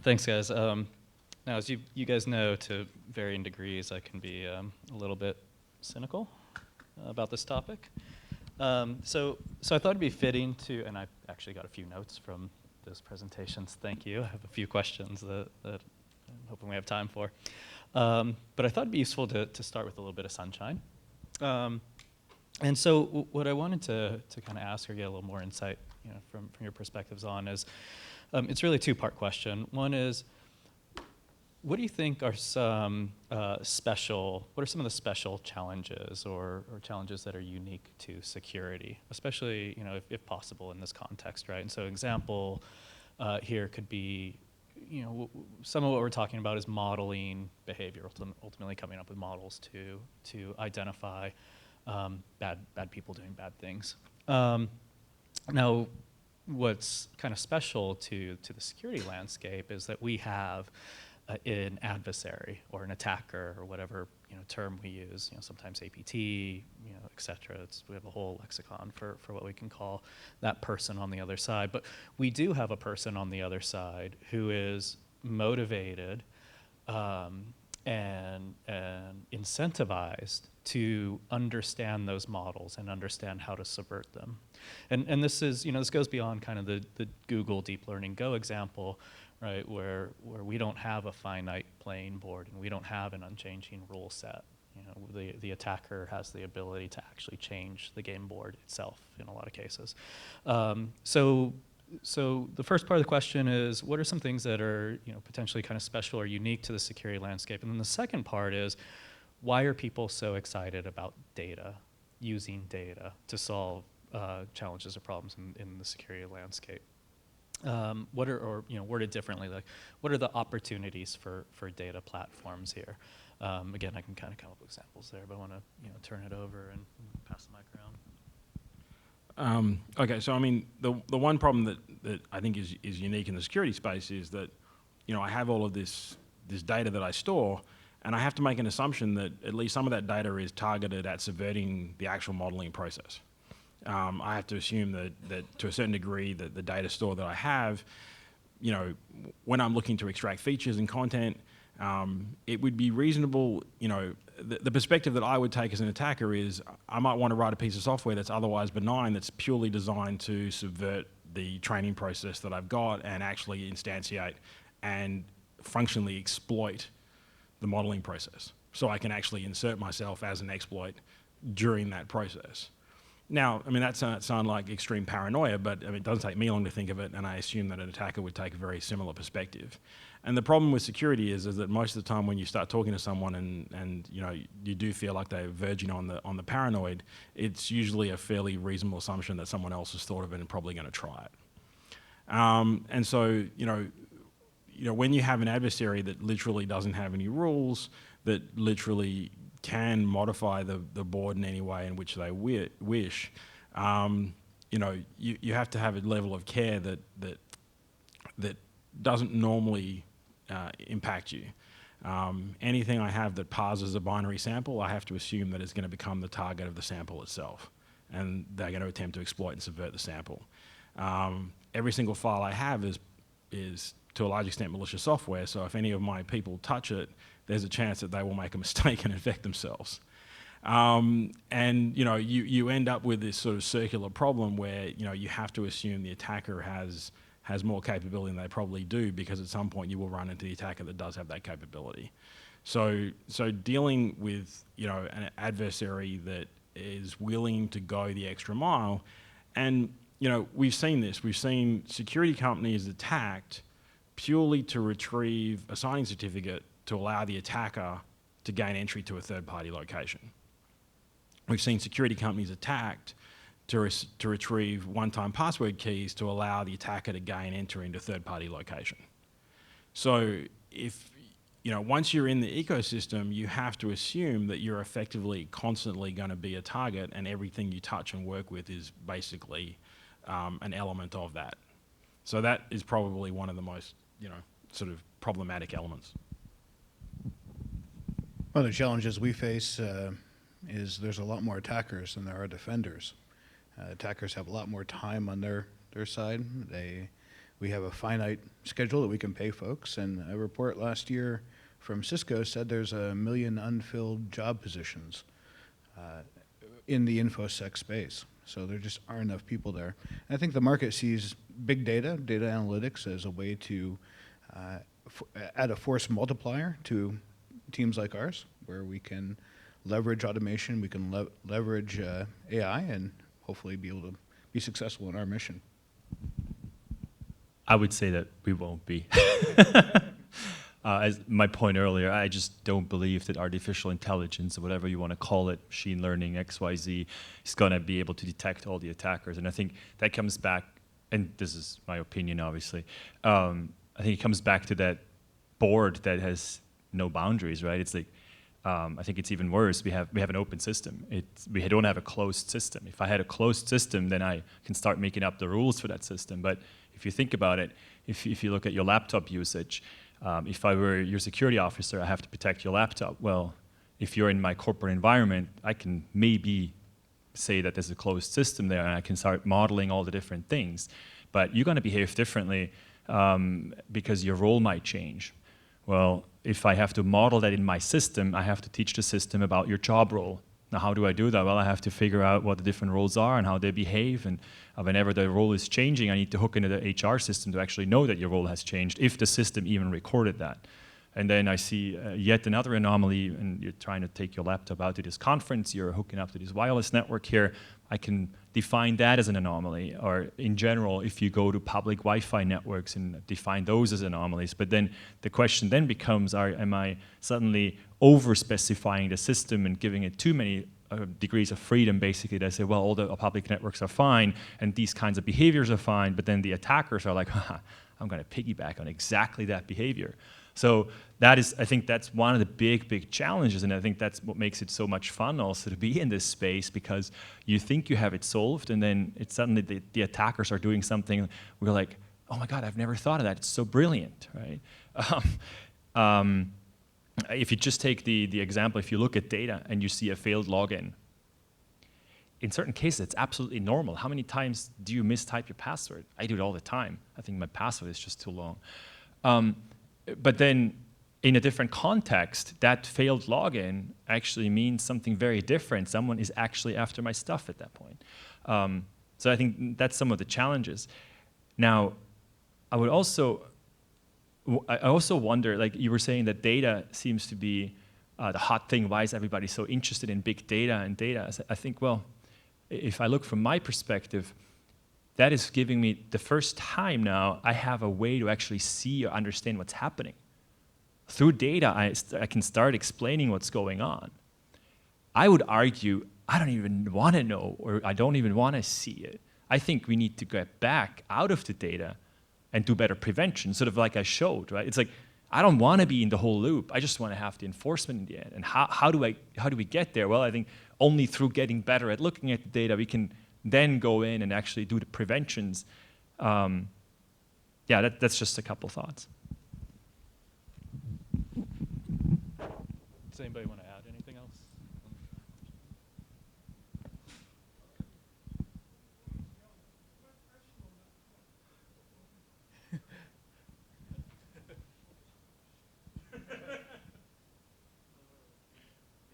Thanks, guys. Now, as you guys know, to varying degrees, I can be a little bit cynical about this topic. So I thought it'd be fitting to, and I actually got a few notes from those presentations. Thank you. I have a few questions that I'm hoping we have time for. But I thought it'd be useful to start with a little bit of sunshine. And so what I wanted to kind of ask or get a little more insight, from your perspectives on is, it's really a two-part question. One is, what do you think are some what are some of the special challenges or challenges that are unique to security, especially, if possible in this context, right? And so example here could be, some of what we're talking about is modeling behavior, ultimately coming up with models to identify bad people doing bad things. Now, what's kind of special to the security landscape is that we have an adversary or an attacker or whatever term we use. Sometimes APT, et cetera. We have a whole lexicon for what we can call that person on the other side. But we do have a person on the other side who is motivated and incentivized to understand those models and understand how to subvert them. And this is, this goes beyond kind of the Google Deep Learning Go example, right, where we don't have a finite playing board and we don't have an unchanging rule set. The attacker has the ability to actually change the game board itself in a lot of cases. So the first part of the question is, what are some things that are potentially kind of special or unique to the security landscape? And then the second part is, why are people so excited about data, using data to solve challenges or problems in the security landscape? Worded differently, like, what are the opportunities for data platforms here? Again, I can kind of come up with examples there, but I want to turn it over and pass the mic around. Okay, so I mean, the one problem that I think is unique in the security space is that, I have all of this data that I store, and I have to make an assumption that at least some of that data is targeted at subverting the actual modeling process. I have to assume that to a certain degree that the data store that I have, when I'm looking to extract features and content, it would be reasonable, the perspective that I would take as an attacker is I might want to write a piece of software that's otherwise benign, that's purely designed to subvert the training process that I've got and actually instantiate and functionally exploit the modeling process. So I can actually insert myself as an exploit during that process. Now, I mean, that sound like extreme paranoia, but I mean, it doesn't take me long to think of it, and I assume that an attacker would take a very similar perspective. And the problem with security is that most of the time when you start talking to someone and you do feel like they're verging on the paranoid, it's usually a fairly reasonable assumption that someone else has thought of it and probably going to try it. And so, when you have an adversary that literally doesn't have any rules, that literally can modify the board in any way in which they wish, you have to have a level of care that doesn't normally impact you. Anything I have that parses a binary sample, I have to assume that it's going to become the target of the sample itself, and they're going to attempt to exploit and subvert the sample. Every single file I have is to a large extent malicious software, so if any of my people touch it, there's a chance that they will make a mistake and infect themselves. And you end up with this sort of circular problem where you have to assume the attacker has more capability than they probably do, because at some point you will run into the attacker that does have that capability. So dealing with an adversary that is willing to go the extra mile, and we've seen this. We've seen security companies attacked purely to retrieve a signing certificate to allow the attacker to gain entry to a third-party location. We've seen security companies attacked to retrieve one-time password keys to allow the attacker to gain entry into third-party location. So if, once you're in the ecosystem, you have to assume that you're effectively constantly going to be a target, and everything you touch and work with is basically an element of that. So that is probably one of the most, sort of problematic elements. One of the challenges we face is there's a lot more attackers than there are defenders. Attackers have a lot more time on their side. They we have a finite schedule that we can pay folks. And a report last year from Cisco said there's 1 million unfilled job positions in the InfoSec space. So there just aren't enough people there. And I think the market sees big data, data analytics, as a way to add a force multiplier to teams like ours, where we can leverage automation, we can leverage AI, and hopefully be able to be successful in our mission. I would say that we won't be. As my point earlier, I just don't believe that artificial intelligence, or whatever you want to call it, machine learning, XYZ, is going to be able to detect all the attackers. And I think that comes back, and this is my opinion, obviously, I think it comes back to that board that has no boundaries, right? It's like, I think it's even worse. We have an open system. We don't have a closed system. If I had a closed system, then I can start making up the rules for that system. But if you think about it, if you look at your laptop usage, if I were your security officer, I have to protect your laptop. Well, if you're in my corporate environment, I can maybe say that there's a closed system there, and I can start modeling all the different things. But you're going to behave differently because your role might change. Well, if I have to model that in my system, I have to teach the system about your job role. Now, how do I do that? Well, I have to figure out what the different roles are and how they behave. And whenever the role is changing, I need to hook into the HR system to actually know that your role has changed, if the system even recorded that. And then I see yet another anomaly, and you're trying to take your laptop out to this conference, you're hooking up to this wireless network here. I can define that as an anomaly. Or in general, if you go to public Wi-Fi networks and define those as anomalies. But then the question then becomes, am I suddenly over-specifying the system and giving it too many degrees of freedom, basically, that say, well, all the public networks are fine, and these kinds of behaviors are fine, but then the attackers are like, haha, I'm going to piggyback on exactly that behavior. So that is, I think that's one of the big challenges, and I think that's what makes it so much fun also to be in this space, because you think you have it solved, and then it's suddenly the attackers are doing something. We're like, oh my God, I've never thought of that. It's so brilliant, right? If you just take the example, if you look at data and you see a failed login, in certain cases, it's absolutely normal. How many times do you mistype your password? I do it all the time. I think my password is just too long. But then in a different context, that failed login actually means something very different. Someone is actually after my stuff at that point. So I think that's some of the challenges. Now, I also wonder, like you were saying, that data seems to be the hot thing. Why is everybody so interested in big data and data? I think, well, if I look from my perspective, that is giving me, the first time now, I have a way to actually see or understand what's happening. Through data, I can start explaining what's going on. I would argue, I don't even want to know, or I don't even want to see it. I think we need to get back out of the data and do better prevention, sort of like I showed, right? It's like, I don't want to be in the whole loop. I just want to have the enforcement in the end. And how do we get there? Well, I think only through getting better at looking at the data, we can then go in and actually do the preventions. Yeah, that's just a couple thoughts. Does anybody want to add anything else?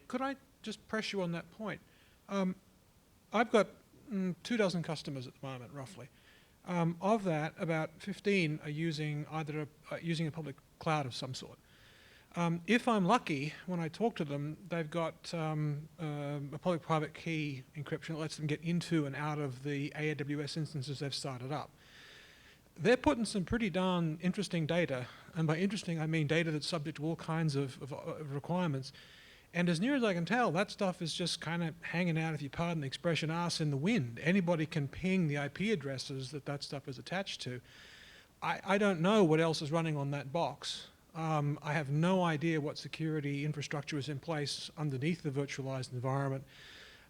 Could I just press you on that point? I've got 24 customers at the moment, roughly. Of that, about 15 are using either using a public cloud of some sort. If I'm lucky, when I talk to them, they've got a public-private key encryption that lets them get into and out of the AWS instances they've started up. They're putting some pretty darn interesting data, and by interesting I mean data that's subject to all kinds of requirements. And as near as I can tell, that stuff is just kind of hanging out, if you pardon the expression, arse in the wind. Anybody can ping the IP addresses that stuff is attached to. I don't know what else is running on that box. I have no idea what security infrastructure is in place underneath the virtualized environment.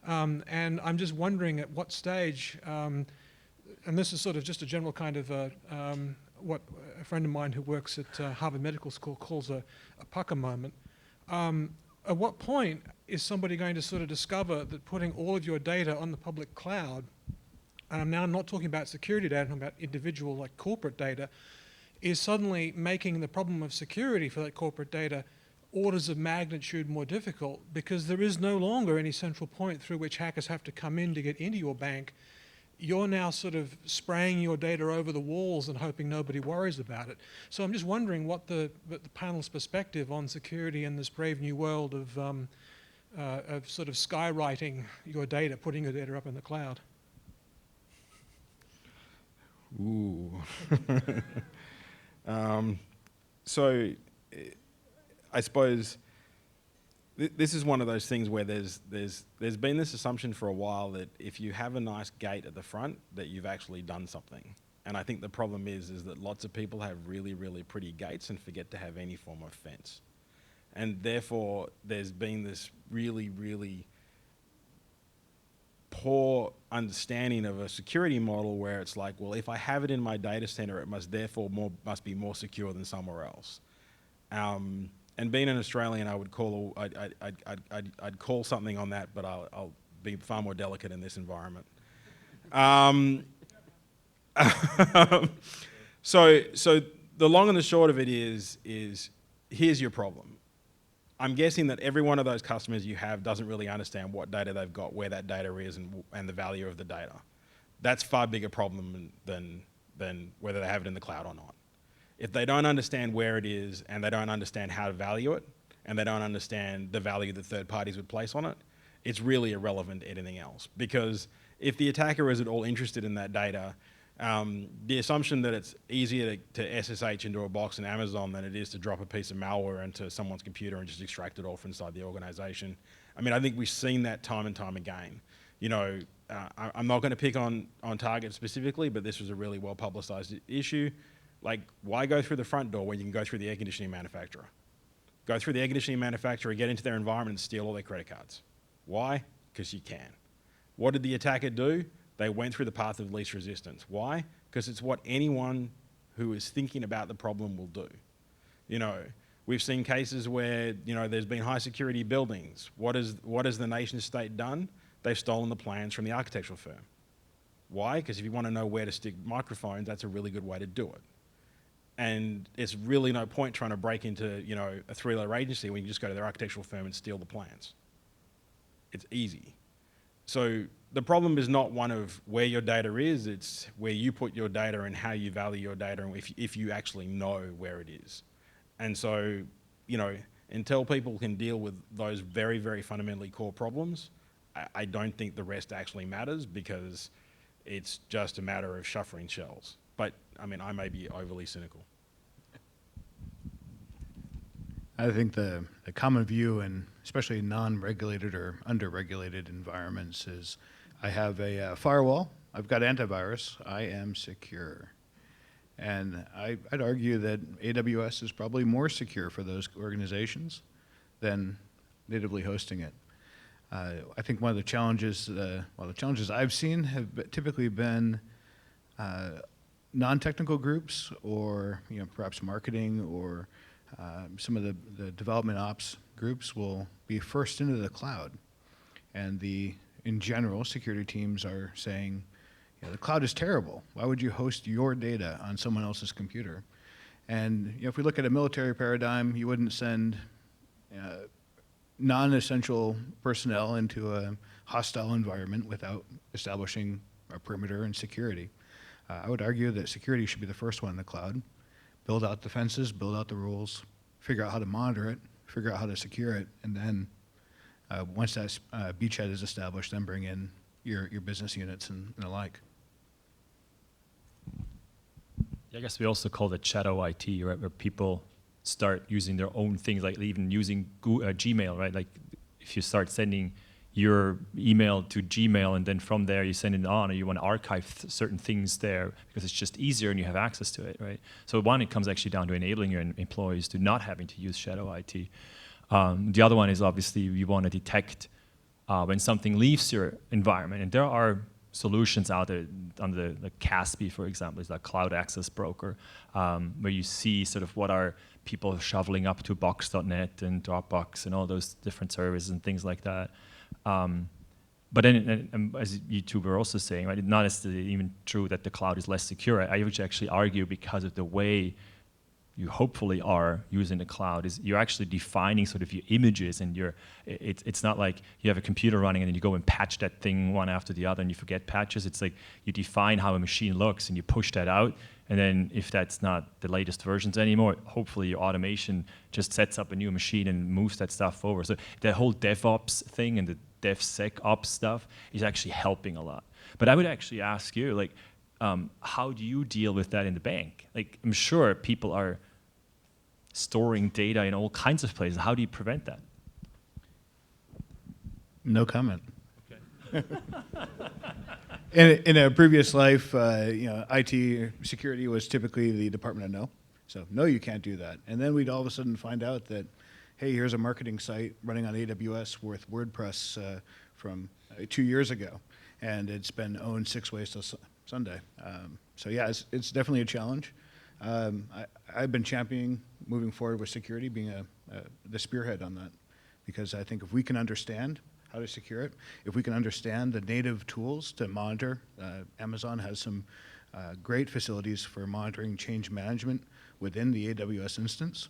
And I'm just wondering at what stage, and this is sort of just a general kind of what a friend of mine who works at Harvard Medical School calls a pucker moment. At what point is somebody going to sort of discover that putting all of your data on the public cloud and I'm now not talking about security data, I'm talking about individual, like corporate data, is suddenly making the problem of security for that corporate data orders of magnitude more difficult, because there is no longer any central point through which hackers have to come in to get into your bank. You're now sort of spraying your data over the walls and hoping nobody worries about it. So I'm just wondering what the panel's perspective on security in this brave new world of sort of skywriting your data, putting your data up in the cloud. Ooh. So I suppose this is one of those things where there's been this assumption for a while that if you have a nice gate at the front, that you've actually done something. And I think the problem is that lots of people have really, really pretty gates and forget to have any form of fence. And therefore, there's been this really, really poor understanding of a security model where it's like, well, if I have it in my data center, it must be more secure than somewhere else. And being an Australian, I would call I'd call something on that, but I'll be far more delicate in this environment. So the long and the short of it is here's your problem. I'm guessing that every one of those customers you have doesn't really understand what data they've got, where that data is, and the value of the data. That's far bigger problem than whether they have it in the cloud or not. If they don't understand where it is, and they don't understand how to value it, and they don't understand the value that third parties would place on it, it's really irrelevant to anything else. Because if the attacker is at all interested in that data, the assumption that it's easier to SSH into a box in Amazon than it is to drop a piece of malware into someone's computer and just extract it all from inside the organization. I mean, I think we've seen that time and time again. You know, I'm not going to pick on Target specifically, but this was a really well publicized issue. Like, why go through the front door when you can go through the air conditioning manufacturer? Go through the air conditioning manufacturer, get into their environment and steal all their credit cards. Why? Because you can. What did the attacker do? They went through the path of least resistance. Why? Because it's what anyone who is thinking about the problem will do. You know, we've seen cases where, you know, there's been high security buildings. What has the nation state done? They've stolen the plans from the architectural firm. Why? Because if you want to know where to stick microphones, that's a really good way to do it. And it's really no point trying to break into, you know, a three-letter agency when you just go to their architectural firm and steal the plans. It's easy. So the problem is not one of where your data is, it's where you put your data and how you value your data, and if you actually know where it is. And so, you know, until people can deal with those very, very fundamentally core problems, I don't think the rest actually matters, because it's just a matter of shuffling shells. But, I mean, I may be overly cynical. I think the common view, in especially non-regulated or under-regulated environments, is I have a firewall, I've got antivirus, I am secure. And I'd argue that AWS is probably more secure for those organizations than natively hosting it. I think one of the challenges, the challenges I've seen have typically been non-technical groups, or, you know, perhaps marketing, or some of the development ops groups will be first into the cloud. And in general, security teams are saying, you know, the cloud is terrible. Why would you host your data on someone else's computer? And, you know, if we look at a military paradigm, you wouldn't send non-essential personnel into a hostile environment without establishing a perimeter and security. I would argue that security should be the first one in the cloud. Build out defenses, build out the rules, figure out how to monitor it, figure out how to secure it, and then once that beachhead is established, then bring in your business units and the like. Yeah, I guess we also call it shadow IT, right, where people start using their own things, like even using Gmail, right? Like if you start sending your email to Gmail, and then from there you send it on, or you want to archive certain things there because it's just easier and you have access to it, right? So one, it comes actually down to enabling your employees to not having to use shadow IT. The other one is obviously you want to detect when something leaves your environment, and there are solutions out there under the CASB, for example, is that cloud access broker, where you see sort of what are people shoveling up to Box.net and Dropbox and all those different services and things like that. but then, as you two were also saying, right, it's not necessarily even true that the cloud is less secure. I would actually argue because of the way you hopefully are using the cloud is you're actually defining sort of your images, and it's not like you have a computer running and then you go and patch that thing one after the other and you forget patches. It's like you define how a machine looks and you push that out, and then if that's not the latest versions anymore, hopefully your automation just sets up a new machine and moves that stuff over. So the whole DevOps thing and the DevSecOps stuff is actually helping a lot. But I would actually ask you, like, how do you deal with that in the bank? Like, I'm sure people are storing data in all kinds of places. How do you prevent that? No comment. Okay. In a previous life, IT security was typically the Department of No. So, no, you can't do that. And then we'd all of a sudden find out that, hey, here's a marketing site running on AWS with WordPress from 2 years ago, and it's been owned 6 ways till Sunday. So, yeah, it's definitely a challenge. I've been championing moving forward with security, being the spearhead on that, because I think if we can understand how to secure it, if we can understand the native tools to monitor, Amazon has some great facilities for monitoring change management within the AWS instance.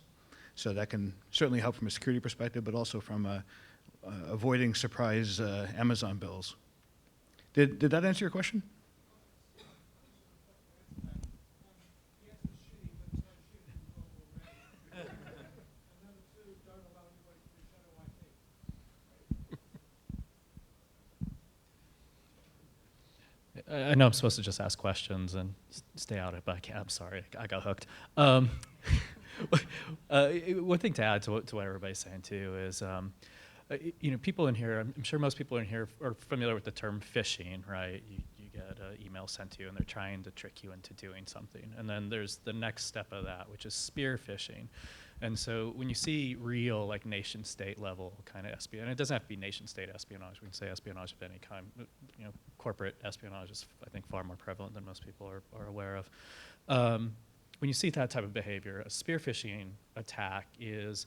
So that can certainly help from a security perspective, but also from avoiding surprise Amazon bills. Did that answer your question? I know I'm supposed to just ask questions and stay out of it, but I can't. I'm sorry, I got hooked. One thing to add to what everybody's saying too is, people in here, I'm sure most people in here are familiar with the term phishing, right? You get an email sent to you and they're trying to trick you into doing something. And then there's the next step of that, which is spear phishing. And so when you see real, like, nation state level kind of espionage, and it doesn't have to be nation state espionage, we can say espionage of any kind. Corporate espionage is, I think, far more prevalent than most people are aware of. When you see that type of behavior, a spear phishing attack is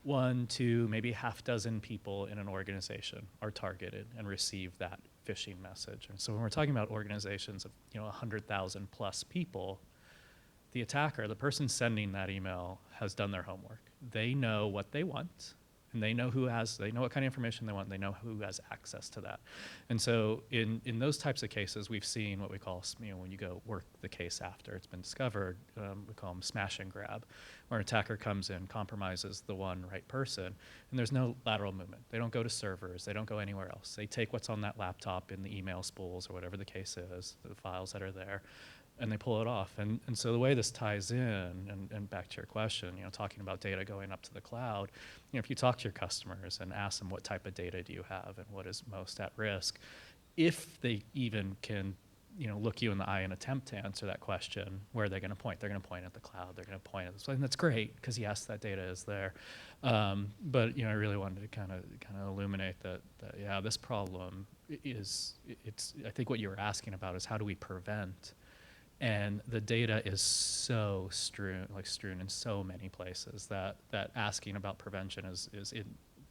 1 to maybe half dozen people in an organization are targeted and receive that phishing message. And so when we're talking about organizations of 100,000 plus people, the attacker, the person sending that email, has done their homework. They know what they want, and they know what kind of information they want, and they know who has access to that. And so in those types of cases, we've seen what we call, when you go work the case after it's been discovered, we call them smash and grab, where an attacker comes in, compromises the one right person, and there's no lateral movement. They don't go to servers, they don't go anywhere else. They take what's on that laptop in the email spools or whatever the case is, the files that are there, and they pull it off. And so the way this ties in, and back to your question, talking about data going up to the cloud, if you talk to your customers and ask them what type of data do you have and what is most at risk, if they even can look you in the eye and attempt to answer that question, where are they going to point? They're going to point at the cloud. They're going to point at this. And that's great, because yes, that data is there. But I really wanted to kind of illuminate that yeah, this problem is, I think what you were asking about is how do we prevent. And the data is so strewn in so many places that asking about prevention is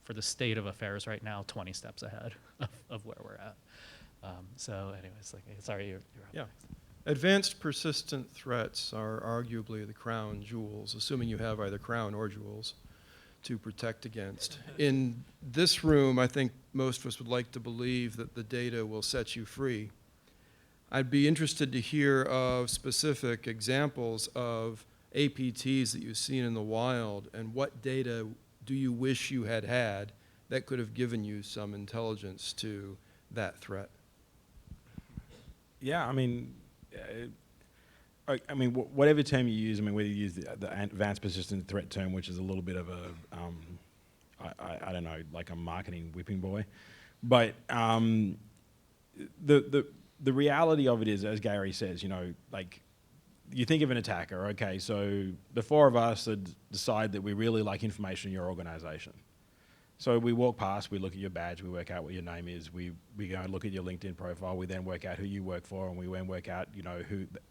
for the state of affairs right now, 20 steps ahead of where we're at. So anyways, sorry, you're up. Yeah. Advanced persistent threats are arguably the crown jewels, assuming you have either crown or jewels to protect against. In this room, I think most of us would like to believe that the data will set you free. I'd be interested to hear of specific examples of APTs that you've seen in the wild, and what data do you wish you had that could have given you some intelligence to that threat? Yeah, whatever term you use, whether you use the advanced persistent threat term, which is a little bit of a, I don't know, like a marketing whipping boy, but the reality of it is, as Gary says, you think of an attacker, okay, so the 4 of us decide that we really like information in your organization. So we walk past, we look at your badge, we work out what your name is, we go and look at your LinkedIn profile, we then work out who you work for, and we then work out,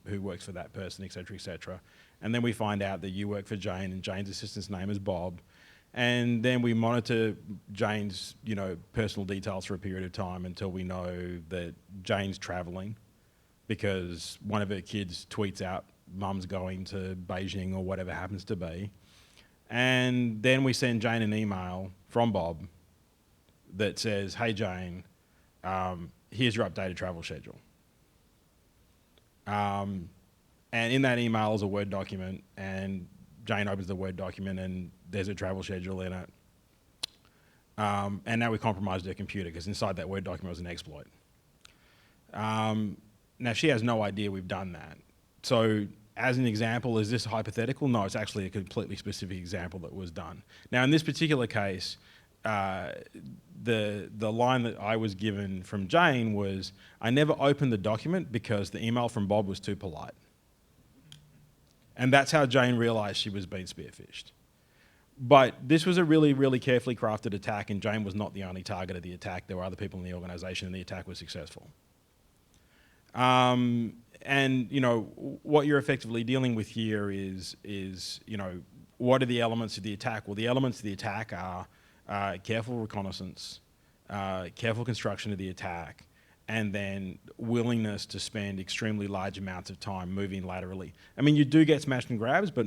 who works for that person, et cetera, et cetera. And then we find out that you work for Jane, and Jane's assistant's name is Bob, And then we monitor Jane's, personal details for a period of time until we know that Jane's traveling because one of her kids tweets out, "Mum's going to Beijing," or whatever happens to be. And then we send Jane an email from Bob that says, "Hey Jane, here's your updated travel schedule." And in that email is a Word document, and Jane opens the Word document and there's a travel schedule in it. And now we compromised her computer because inside that Word document was an exploit. Now she has no idea we've done that. So as an example, is this hypothetical? No, it's actually a completely specific example that was done. Now in this particular case, the line that I was given from Jane was, "I never opened the document because the email from Bob was too polite." And that's how Jane realized she was being spearphished. But this was a really, really carefully crafted attack, and Jane was not the only target of the attack. There were other people in the organization, and the attack was successful. And what you're effectively dealing with here is what are the elements of the attack? Well, the elements of the attack are careful reconnaissance, careful construction of the attack, and then willingness to spend extremely large amounts of time moving laterally. I mean, you do get smash and grabs, but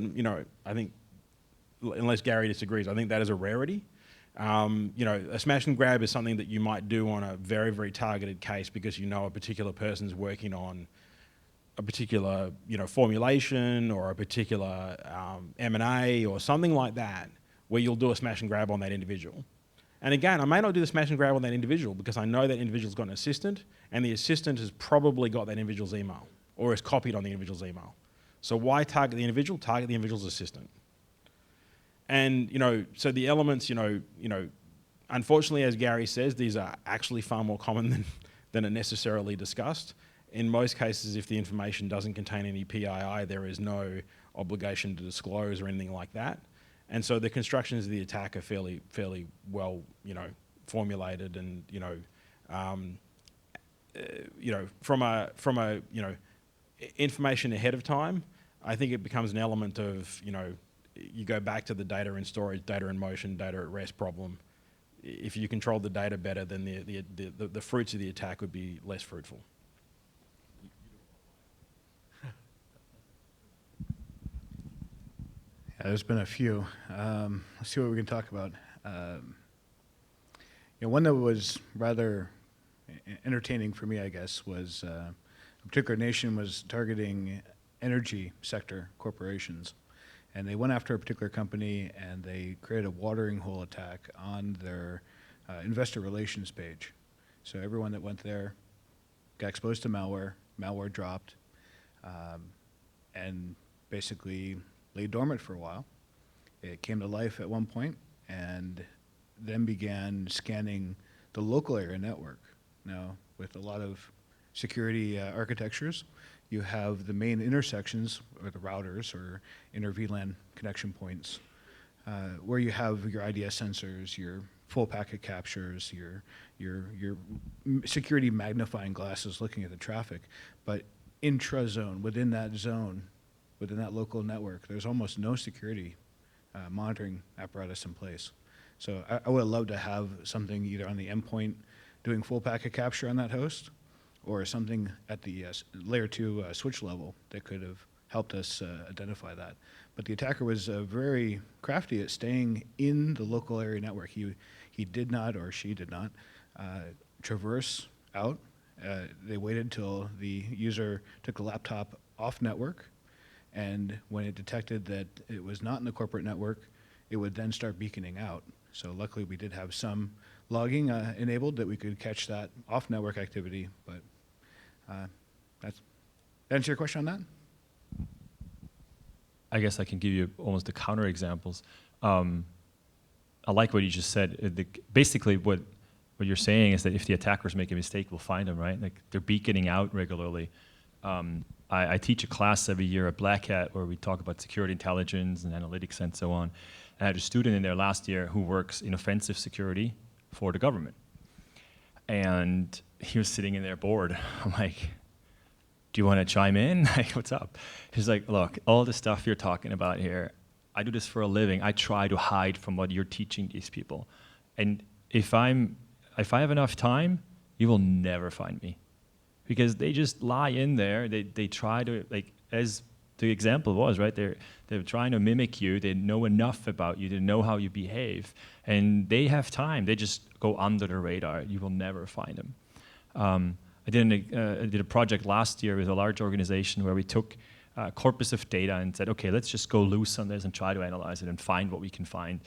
I think, unless Gary disagrees, I think that is a rarity. A smash and grab is something that you might do on a very, very targeted case because a particular person's working on a particular formulation or a particular M&A or something like that, where you'll do a smash and grab on that individual. And again, I may not do the smash and grab on that individual because I know that individual's got an assistant, and the assistant has probably got that individual's email or is copied on the individual's email. So why target the individual? Target the individual's assistant. And so the elements, unfortunately, as Gary says, these are actually far more common than are necessarily discussed. In most cases, if the information doesn't contain any PII, there is no obligation to disclose or anything like that. And so the constructions of the attack are fairly well, formulated, and from a information ahead of time, I think it becomes an element of you go back to the data in storage, data in motion, data at rest problem. If you control the data better, then the fruits of the attack would be less fruitful. Yeah, there's been a few. Let's see what we can talk about. One that was rather entertaining for me, I guess, was a particular nation was targeting energy sector corporations. And they went after a particular company, and they created a watering hole attack on their investor relations page. So everyone that went there got exposed to malware, malware dropped, and basically lay dormant for a while. It came to life at one point, and then began scanning the local area network. Now, with a lot of security architectures, you have the main intersections, or the routers, or inter VLAN connection points, where you have your IDS sensors, your full packet captures, your security magnifying glasses looking at the traffic. But intra-zone, within that zone, within that local network, there's almost no security monitoring apparatus in place. So I would love to have something either on the endpoint doing full packet capture on that host, or something at the layer 2 switch level that could have helped us identify that. But the attacker was very crafty at staying in the local area network. He did not, or she did not, traverse out. They waited till the user took the laptop off network, and when it detected that it was not in the corporate network, it would then start beaconing out. So luckily we did have some logging enabled that we could catch that off-network activity, but that answer your question on that? I guess I can give you almost the counter examples. I like what you just said. Basically, what you're saying is that if the attackers make a mistake, we'll find them, right? Like, they're beaconing out regularly. I teach a class every year at Black Hat where we talk about security intelligence and analytics and so on. I had a student in there last year who works in offensive security for the government. And he was sitting in there bored. I'm like, do you want to chime in? Like, what's up? He's like, look, all the stuff you're talking about here, I do this for a living. I try to hide from what you're teaching these people. And if I have enough time, you will never find me. Because they just lie in there. They try to, like, as the example was, right? They're trying to mimic you. They know enough about you. They know how you behave. And they have time. They just go under the radar. You will never find them. I did a project last year with a large organization where we took a corpus of data and said, okay, let's just go loose on this and try to analyze it and find what we can find.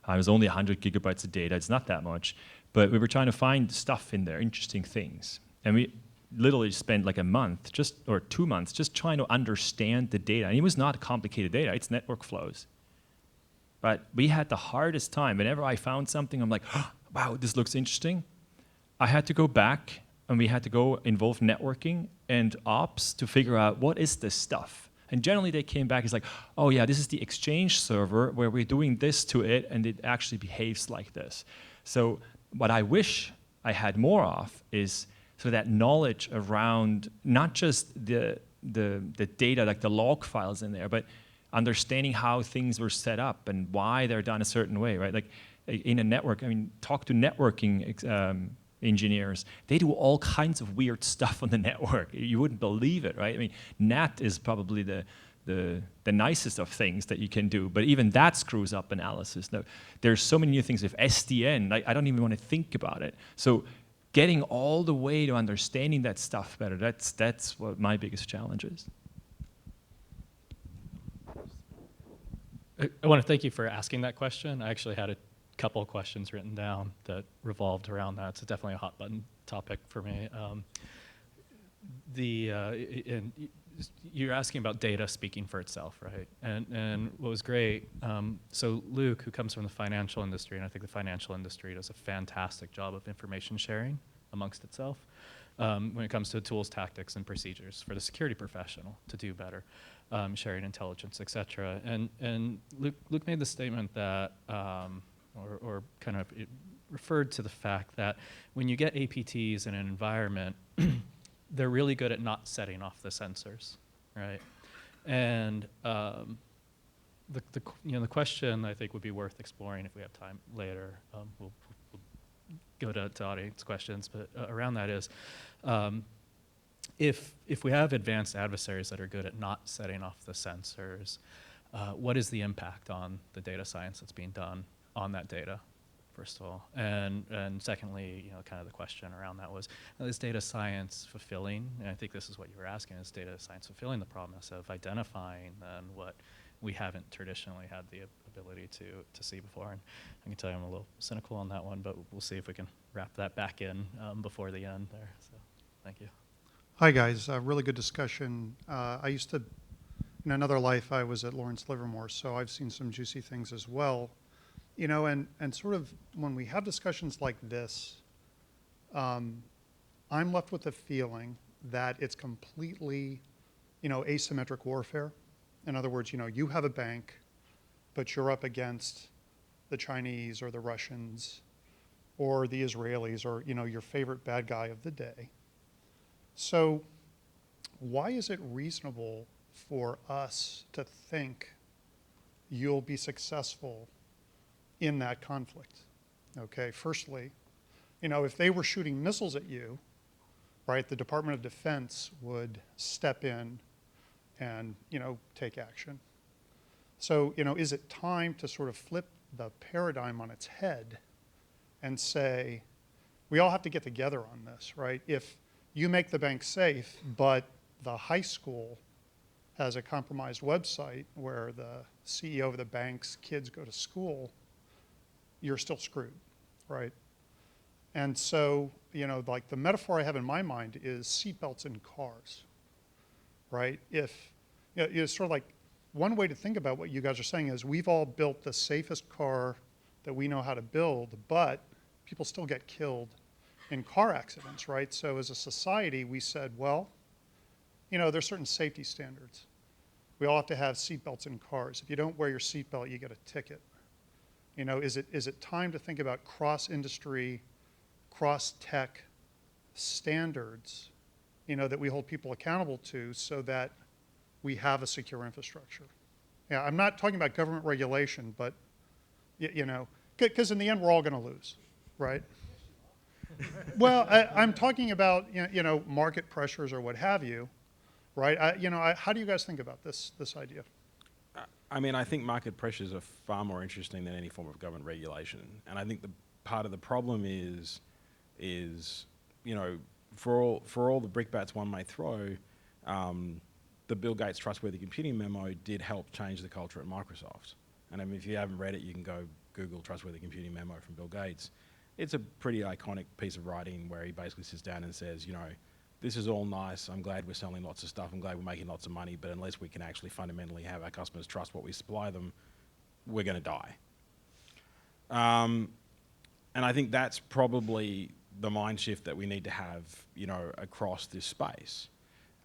It was only 100 gigabytes of data. It's not that much. But we were trying to find stuff in there, interesting things. And we literally spent like a month, or 2 months, just trying to understand the data. And it was not complicated data. It's network flows. But we had the hardest time. Whenever I found something, I'm like, oh, wow, this looks interesting. I had to go back, and we had to go involve networking and ops to figure out what is this stuff. And generally, they came back, it's like, oh yeah, this is the Exchange server where we're doing this to it, and it actually behaves like this. So what I wish I had more of is so that knowledge around not just the data, like the log files in there, but understanding how things were set up and why they're done a certain way, right? Like in a network, I mean, talk to networking engineers. They do all kinds of weird stuff on the network. You wouldn't believe it, right? I mean, NAT is probably the nicest of things that you can do, but even that screws up analysis. Now, there's so many new things with SDN, I don't even want to think about it. So getting all the way to understanding that stuff better, that's what my biggest challenge is. I want to thank you for asking that question. I actually had a couple of questions written down that revolved around that. It's definitely a hot button topic for me. And you're asking about data speaking for itself, right? And what was great, so Luke, who comes from the financial industry, and I think the financial industry does a fantastic job of information sharing amongst itself when it comes to tools, tactics, and procedures for the security professional to do better, sharing intelligence, et cetera. And Luke made the statement that, or kind of it referred to the fact that when you get APTs in an environment, they're really good at not setting off the sensors, right? And the question I think would be worth exploring if we have time later. We'll go to audience questions, but around that is, if we have advanced adversaries that are good at not setting off the sensors, what is the impact on the data science that's being done on that data, first of all? And secondly, kind of the question around that was, is data science fulfilling? And I think this is what you were asking, is data science fulfilling the promise of identifying then what we haven't traditionally had the ability to see before? And I can tell you I'm a little cynical on that one, but we'll see if we can wrap that back in before the end there. So thank you. Hi guys, really good discussion. I used to, in another life, I was at Lawrence Livermore, so I've seen some juicy things as well. And sort of when we have discussions like this, I'm left with the feeling that it's completely, asymmetric warfare. In other words, you have a bank, but you're up against the Chinese or the Russians or the Israelis or, your favorite bad guy of the day. So why is it reasonable for us to think you'll be successful in that conflict? Okay, firstly, if they were shooting missiles at you, right, the Department of Defense would step in and, take action. So, is it time to sort of flip the paradigm on its head and say, we all have to get together on this, right? If you make the bank safe, but the high school has a compromised website where the CEO of the bank's kids go to school, you're still screwed, right? And so, like the metaphor I have in my mind is seatbelts in cars, right? It's sort of like one way to think about what you guys are saying is we've all built the safest car that we know how to build, but people still get killed in car accidents, right? So as a society, we said, well, there's certain safety standards. We all have to have seatbelts in cars. If you don't wear your seatbelt, you get a ticket. Is it time to think about cross-industry, cross-tech standards, that we hold people accountable to so that we have a secure infrastructure? Yeah, I'm not talking about government regulation, but, you know, because in the end, we're all going to lose, right? Well, I'm talking about, you know, market pressures or what have you, right? How do you guys think about this idea? I mean, I think market pressures are far more interesting than any form of government regulation. And I think the part of the problem is, you know, for all the brickbats one may throw, the Bill Gates Trustworthy Computing memo did help change the culture at Microsoft. And I mean, if you haven't read it, you can go Google Trustworthy Computing memo from Bill Gates. It's a pretty iconic piece of writing where he basically sits down and says, you know, this is all nice, I'm glad we're selling lots of stuff, I'm glad we're making lots of money, but unless we can actually fundamentally have our customers trust what we supply them, we're going to die. And I think that's probably the mind shift that we need to have, you know, across this space.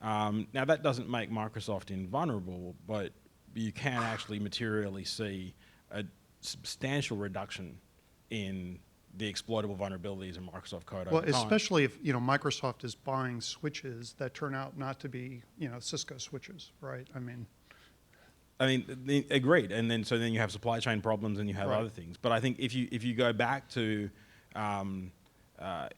Now that doesn't make Microsoft invulnerable, but you can actually materially see a substantial reduction in the exploitable vulnerabilities in Microsoft code over time. Especially if, you know, Microsoft is buying switches that turn out not to be, you know, Cisco switches, right? I mean, agreed. And then so then you have supply chain problems and you have other things. But I think if you go back to,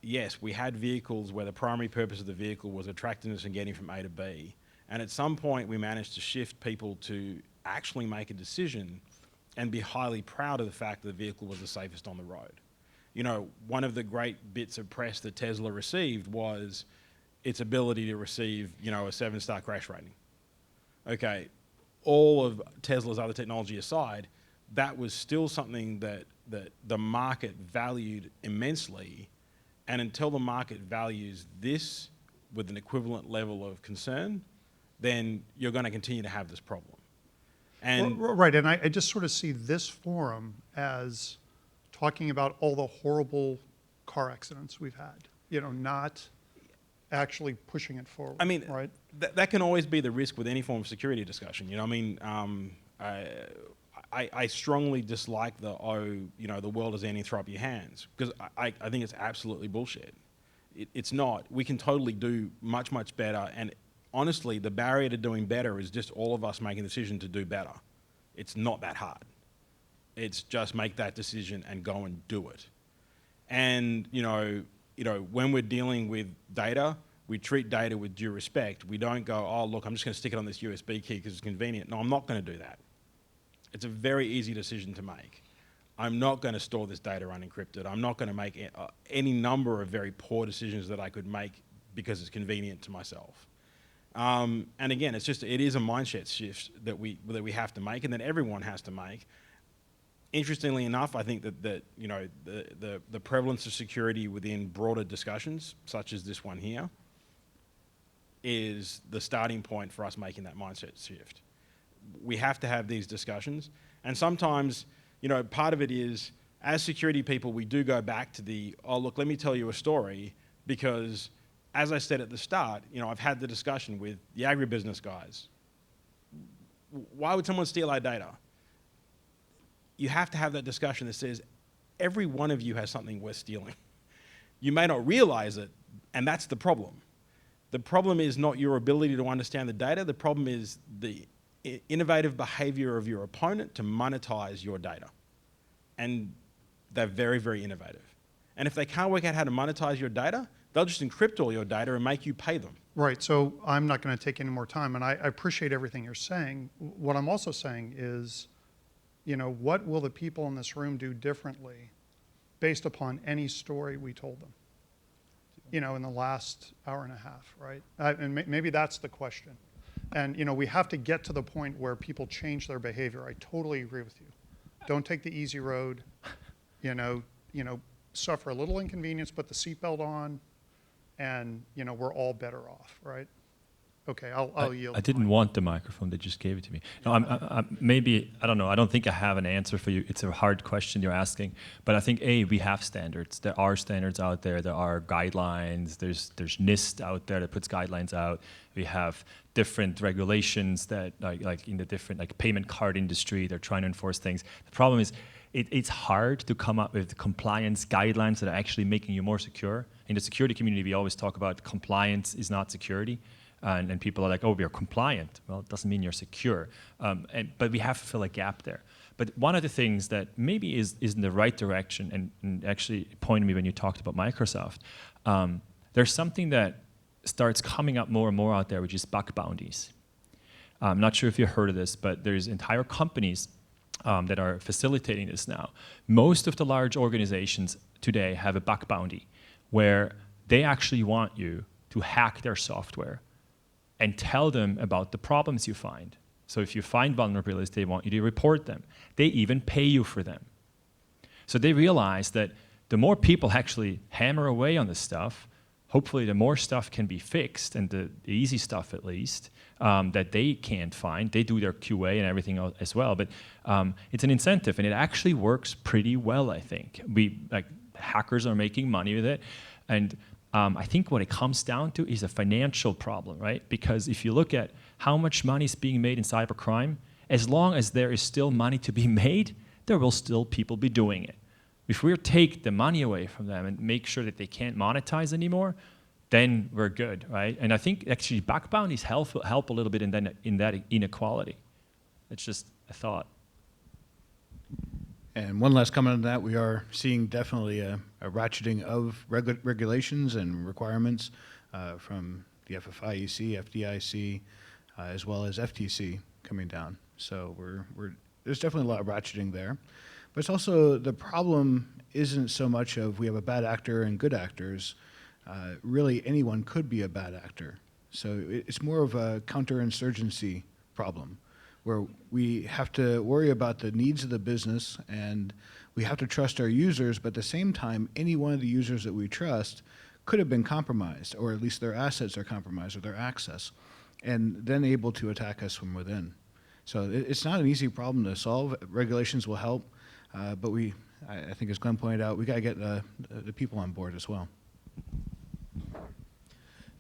yes, we had vehicles where the primary purpose of the vehicle was attractiveness and getting from A to B. And at some point we managed to shift people to actually make a decision and be highly proud of the fact that the vehicle was the safest on the road. You know, one of the great bits of press that Tesla received was its ability to receive, you know, a 7-star crash rating. Okay, all of Tesla's other technology aside, that was still something that the market valued immensely. And until the market values this with an equivalent level of concern, then you're going to continue to have this problem. And right, and I just sort of see this forum as talking about all the horrible car accidents we've had, you know, not actually pushing it forward. I mean, right? That can always be the risk with any form of security discussion. You know, I mean, I strongly dislike you know, the world is ending, throw up your hands, because I think it's absolutely bullshit. It's not. We can totally do much, much better. And honestly, the barrier to doing better is just all of us making the decision to do better. It's not that hard. It's just make that decision and go and do it. And you know, when we're dealing with data, we treat data with due respect. We don't go, oh look, I'm just going to stick it on this USB key because it's convenient. No, I'm not going to do that. It's a very easy decision to make. I'm not going to store this data unencrypted. I'm not going to make any number of very poor decisions that I could make because it's convenient to myself. And again, it is a mindset shift that we have to make and that everyone has to make. Interestingly enough, I think that you know, the prevalence of security within broader discussions, such as this one here, is the starting point for us making that mindset shift. We have to have these discussions, and sometimes, you know, part of it is, as security people, we do go back to oh look, let me tell you a story, because as I said at the start, you know, I've had the discussion with the agribusiness guys. Why would someone steal our data? You have to have that discussion that says, every one of you has something worth stealing. You may not realize it, and that's the problem. The problem is not your ability to understand the data. The problem is the innovative behavior of your opponent to monetize your data. And they're very, very innovative. And if they can't work out how to monetize your data, they'll just encrypt all your data and make you pay them. Right, so I'm not going to take any more time, and I appreciate everything you're saying. What I'm also saying is, you know, what will the people in this room do differently based upon any story we told them, you know, in the last hour and a half, right? And maybe that's the question. And, you know, we have to get to the point where people change their behavior. I totally agree with you. Don't take the easy road, you know, suffer a little inconvenience, put the seatbelt on, and, you know, we're all better off, right? Okay, I'll yield. I didn't want the microphone; they just gave it to me. No, maybe I don't know. I don't think I have an answer for you. It's a hard question you're asking, but I think we have standards. There are standards out there. There are guidelines. There's NIST out there that puts guidelines out. We have different regulations that like in the different payment card industry. They're trying to enforce things. The problem is, it's hard to come up with compliance guidelines that are actually making you more secure. In the security community, we always talk about compliance is not security. And people are like, oh, we are compliant. Well, it doesn't mean you're secure. But we have to fill a gap there. But one of the things that maybe is in the right direction, and actually pointed me when you talked about Microsoft, there's something that starts coming up more and more out there, which is bug bounties. I'm not sure if you've heard of this, but there's entire companies that are facilitating this now. Most of the large organizations today have a bug bounty where they actually want you to hack their software and tell them about the problems you find. So if you find vulnerabilities, they want you to report them. They even pay you for them. So they realize that the more people actually hammer away on this stuff, hopefully the more stuff can be fixed, and the easy stuff at least, that they can't find. They do their QA and everything else as well, but it's an incentive, and it actually works pretty well, I think. Hackers are making money with it, and I think what it comes down to is a financial problem, right? Because if you look at how much money is being made in cybercrime, as long as there is still money to be made, there will still people be doing it. If we take the money away from them and make sure that they can't monetize anymore, then we're good, right? And I think actually bug bounties help a little bit in that inequality. It's just a thought. And one last comment on that, we are seeing definitely a ratcheting of regulations and requirements from the FFIEC, FDIC, as well as FTC coming down. So there's definitely a lot of ratcheting there. But it's also, the problem isn't so much of we have a bad actor and good actors. Really, anyone could be a bad actor. So it's more of a counterinsurgency problem, where we have to worry about the needs of the business, and we have to trust our users, but at the same time, any one of the users that we trust could have been compromised, or at least their assets are compromised, or their access, and then able to attack us from within. So it's not an easy problem to solve. Regulations will help, but I think as Glenn pointed out, we got to get the people on board as well.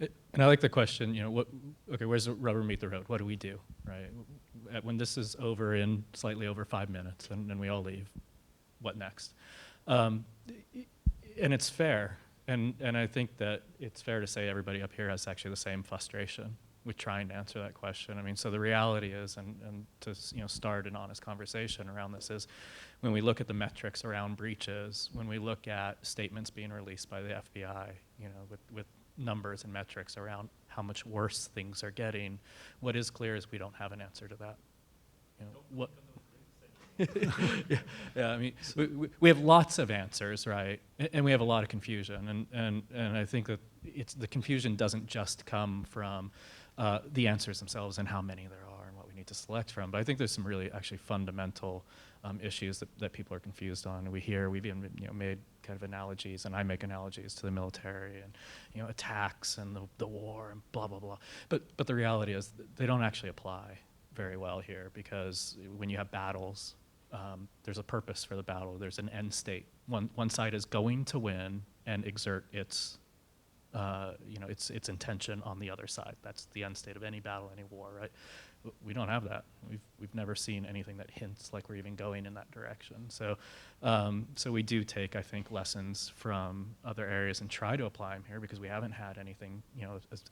And I like the question, okay, where's the rubber meet the road? What do we do, right? When this is over in slightly over 5 minutes and we all leave, what next? And it's fair, and I think that it's fair to say everybody up here has actually the same frustration with trying to answer that question. I mean, so the reality is, and to start an honest conversation around this is, when we look at the metrics around breaches, when we look at statements being released by the FBI, with numbers and metrics around how much worse things are getting, what is clear is we don't have an answer to that. What? Yeah, I mean, we have lots of answers, right? And we have a lot of confusion, and I think that the confusion doesn't just come from the answers themselves and how many there are and what we need to select from, but I think there's some really actually fundamental issues that people are confused on. And we've even made kind of analogies, and I make analogies to the military and attacks and the war and blah blah blah. But the reality is they don't actually apply very well here, because when you have battles, there's a purpose for the battle. There's an end state. One side is going to win and exert its intention on the other side. That's the end state of any battle, any war, right? We don't have that. We've never seen anything that hints like we're even going in that direction. So we do take, I think, lessons from other areas and try to apply them here, because we haven't had anything,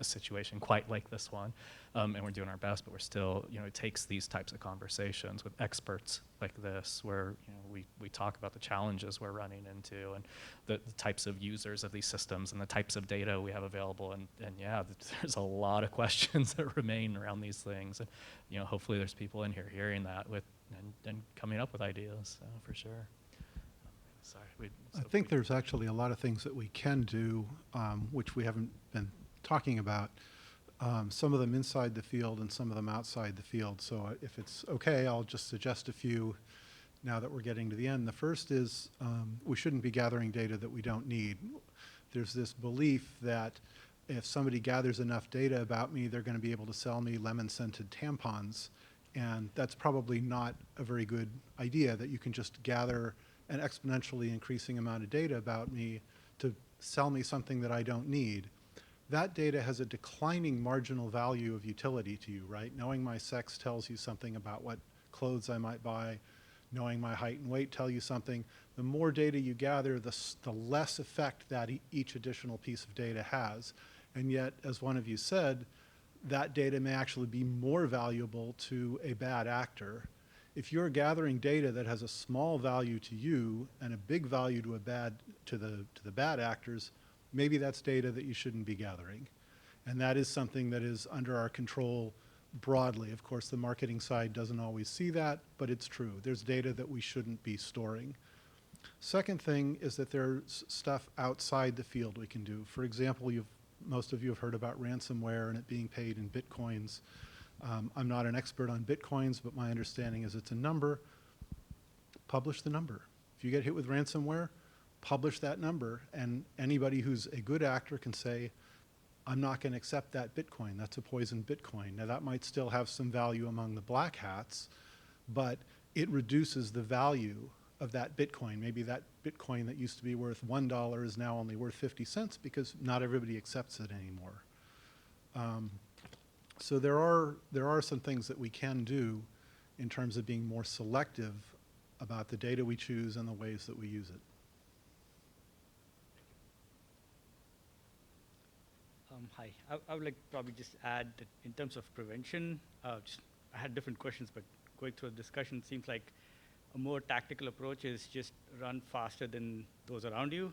a situation quite like this one, and we're doing our best. But we're still, it takes these types of conversations with experts like this, where we talk about the challenges we're running into and the types of users of these systems and the types of data we have available. And yeah, there's a lot of questions that remain around these things. And hopefully there's people in here hearing that and coming up with ideas, for sure. Sorry. I think there's actually a lot of things that we can do, which we haven't been talking about. Some of them inside the field and some of them outside the field. So if it's okay, I'll just suggest a few now that we're getting to the end. The first is we shouldn't be gathering data that we don't need. There's this belief that if somebody gathers enough data about me, they're going to be able to sell me lemon-scented tampons. And that's probably not a very good idea, that you can just gather an exponentially increasing amount of data about me to sell me something that I don't need. That data has a declining marginal value of utility to you, right? Knowing my sex tells you something about what clothes I might buy. Knowing my height and weight tell you something. The more data you gather, the less effect that each additional piece of data has. And yet, as one of you said, that data may actually be more valuable to a bad actor. If you're gathering data that has a small value to you and a big value to the bad actors, maybe that's data that you shouldn't be gathering. And that is something that is under our control broadly. Of course, the marketing side doesn't always see that, but it's true. There's data that we shouldn't be storing. Second thing is that there's stuff outside the field we can do. For example, most of you have heard about ransomware and it being paid in bitcoins. I'm not an expert on bitcoins, but my understanding is it's a number. Publish the number. If you get hit with ransomware, publish that number, and anybody who's a good actor can say, I'm not going to accept that Bitcoin. That's a poisoned Bitcoin. Now, that might still have some value among the black hats, but it reduces the value of that Bitcoin. Maybe that Bitcoin that used to be worth $1 is now only worth 50 cents because not everybody accepts it anymore. So there are some things that we can do in terms of being more selective about the data we choose and the ways that we use it. Hi, I would like to probably just add that in terms of prevention, I had different questions, but going through the discussion, seems like a more tactical approach is just run faster than those around you.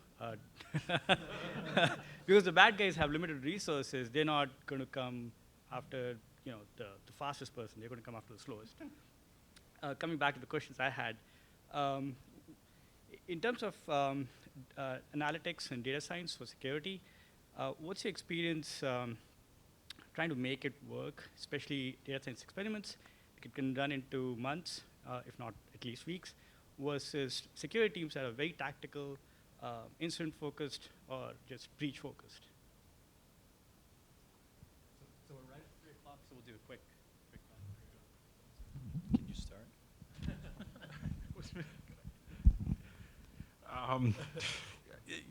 Because the bad guys have limited resources, they're not going to come after the fastest person, they're going to come after the slowest. Coming back to the questions I had, in terms of analytics and data science for security, what's your experience trying to make it work, especially data science experiments? It can run into months, if not at least weeks, versus security teams that are very tactical, incident-focused, or just breach-focused. So we're right at 3 o'clock, so we'll do a quick one. Can you start?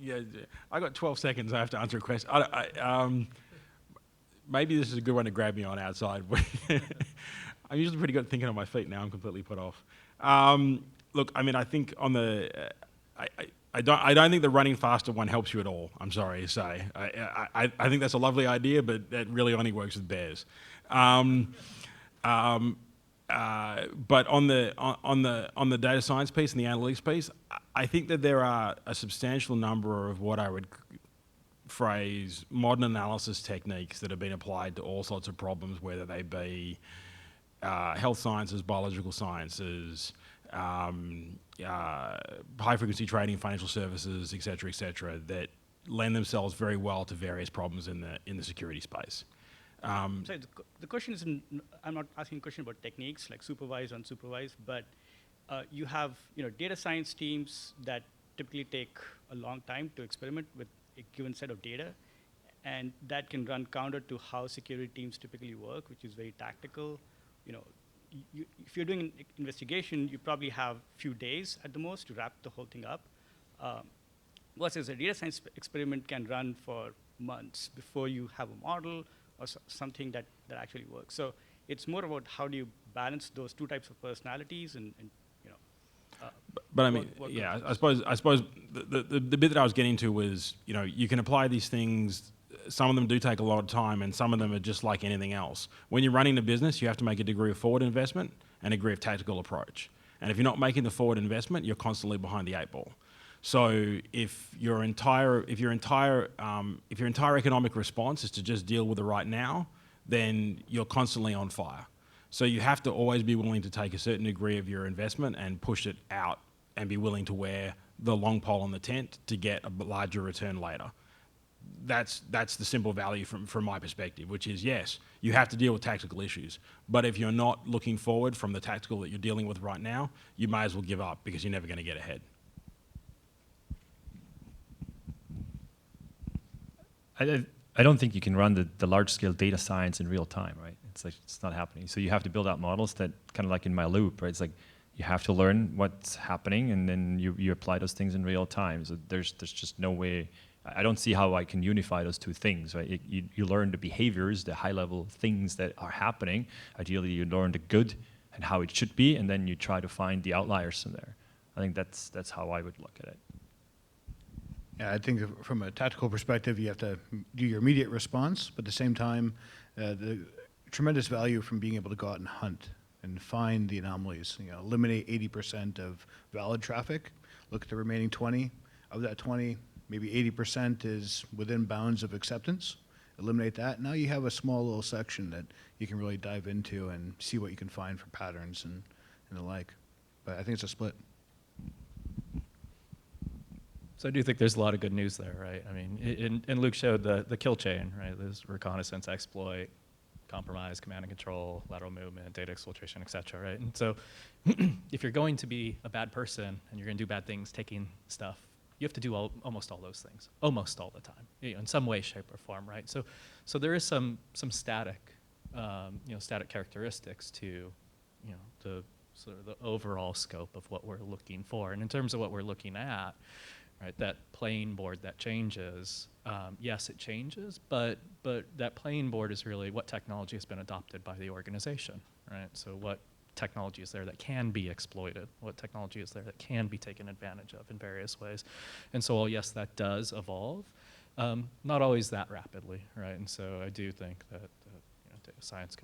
Yeah, I got 12 seconds. I have to answer a question. Maybe this is a good one to grab me on outside. I'm usually pretty good at thinking on my feet. Now I'm completely put off. Look, I mean, I think on the, I don't think the running faster one helps you at all. I'm sorry to say. I think that's a lovely idea, but that really only works with bears. But on the data science piece and the analytics piece, I think that there are a substantial number of what I would phrase modern analysis techniques that have been applied to all sorts of problems, whether they be health sciences, biological sciences, high-frequency trading, financial services, et cetera, that lend themselves very well to various problems in the security space. So the question is, I'm not asking a question about techniques like supervised, unsupervised, but you have data science teams that typically take a long time to experiment with a given set of data, and that can run counter to how security teams typically work, which is very tactical. If you're doing an investigation, you probably have a few days at the most to wrap the whole thing up, versus a data science experiment can run for months before you have a model or something that actually works. So it's more about how do you balance those two types of personalities and But I mean, yeah, I suppose the bit that I was getting to was, you can apply these things. Some of them do take a lot of time, and some of them are just like anything else. When you're running a business, you have to make a degree of forward investment and a degree of tactical approach. And if you're not making the forward investment, you're constantly behind the 8 ball. So if your entire economic response is to just deal with the right now, then you're constantly on fire. So you have to always be willing to take a certain degree of your investment and push it out and be willing to wear the long pole in the tent to get a larger return later. That's the simple value from my perspective, which is, yes, you have to deal with tactical issues. But if you're not looking forward from the tactical that you're dealing with right now, you may as well give up because you're never going to get ahead. I don't think you can run the large-scale data science in real time, right? It's not happening. So you have to build out models that, kind of like in my loop, right? It's like you have to learn what's happening, and then you apply those things in real time. So there's just no way. I don't see how I can unify those two things, right? You learn the behaviors, the high-level things that are happening. Ideally, you learn the good and how it should be, and then you try to find the outliers in there. I think that's how I would look at it. Yeah, I think from a tactical perspective, you have to do your immediate response, but at the same time, the tremendous value from being able to go out and hunt and find the anomalies. You know, eliminate 80% of valid traffic. Look at the remaining 20. Of that 20, maybe 80% is within bounds of acceptance. Eliminate that. Now you have a small little section that you can really dive into and see what you can find for patterns and the like. But I think it's a split. So I do think there's a lot of good news there, right? I mean, and Luke showed the kill chain, right? There's reconnaissance, exploit, compromise, command and control, lateral movement, data exfiltration, et cetera, right? And so if you're going to be a bad person and you're going to do bad things, taking stuff, you have to do almost all those things, almost all the time, you know, in some way, shape, or form, right? So there is some static, static characteristics to, you know, the sort of the overall scope of what we're looking for. And in terms of what we're looking at, right, that playing board that changes, yes, it changes, but that playing board is really what technology has been adopted by the organization, right? So what technology is there that can be exploited? What technology is there that can be taken advantage of in various ways? And so, while yes, that does evolve, not always that rapidly, right? And so I do think that data science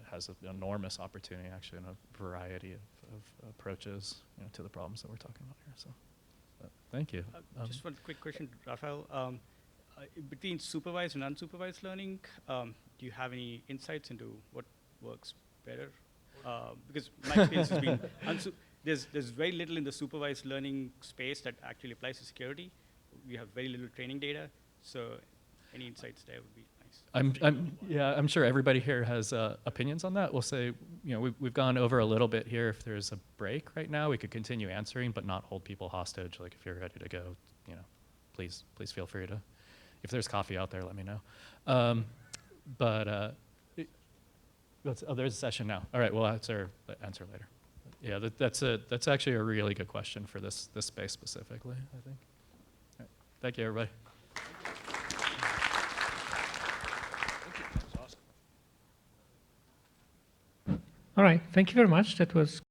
has an enormous opportunity, actually, in a variety of approaches, you know, to the problems that we're talking about here. So, thank you. Just one quick question, Raffael. Between supervised and unsupervised learning, do you have any insights into what works better? Because my experience has been there's very little in the supervised learning space that actually applies to security. We have very little training data, so any insights there would be nice. I'm sure everybody here has opinions on that. We'll say, you know, we've gone over a little bit here. If there's a break right now, we could continue answering, but not hold people hostage. Like, if you're ready to go, you know, please feel free to. If there's coffee out there, let me know. There's a session now. All right, we'll answer later. Yeah, that's actually a really good question for this space specifically, I think. All right. Thank you, everybody. All right, thank you very much. That was